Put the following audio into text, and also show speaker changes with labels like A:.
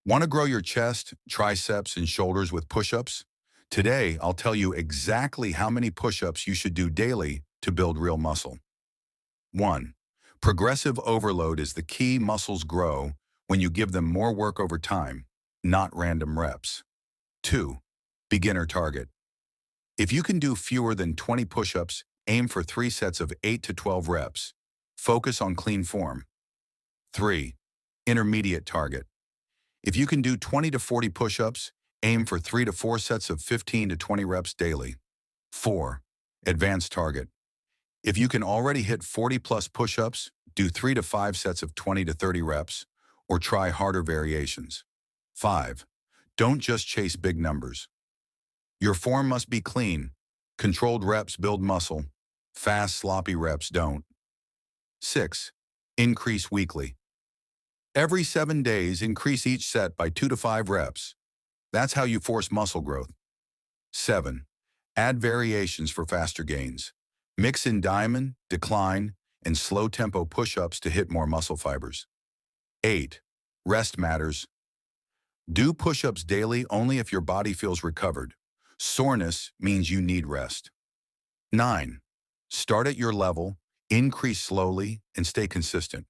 A: Want to grow your chest, triceps, and shoulders with push-ups? Today, I'll tell you exactly how many push-ups you should do daily to build real muscle. 1. Progressive overload is the key. Muscles grow when you give them more work over time, not random reps. 2. Beginner target. If you can do fewer than 20 push-ups, aim for 3 sets of 8 to 12 reps. Focus on clean form. 3. Intermediate target. If you can do 20 to 40 push-ups, aim for 3 to 4 sets of 15 to 20 reps daily. 4. Advanced target. If you can already hit 40 plus push-ups, do 3 to 5 sets of 20 to 30 reps, or try harder variations. 5. Don't just chase big numbers. Your form must be clean. Controlled reps build muscle. Fast, sloppy reps don't. 6. Increase weekly. Every 7 days, increase each set by 2 to 5 reps. That's how you force muscle growth. 7. Add variations for faster gains. Mix in diamond, decline, and slow-tempo push-ups to hit more muscle fibers. 8. Rest matters. Do push-ups daily only if your body feels recovered. Soreness means you need rest. 9. Start at your level, increase slowly, and stay consistent.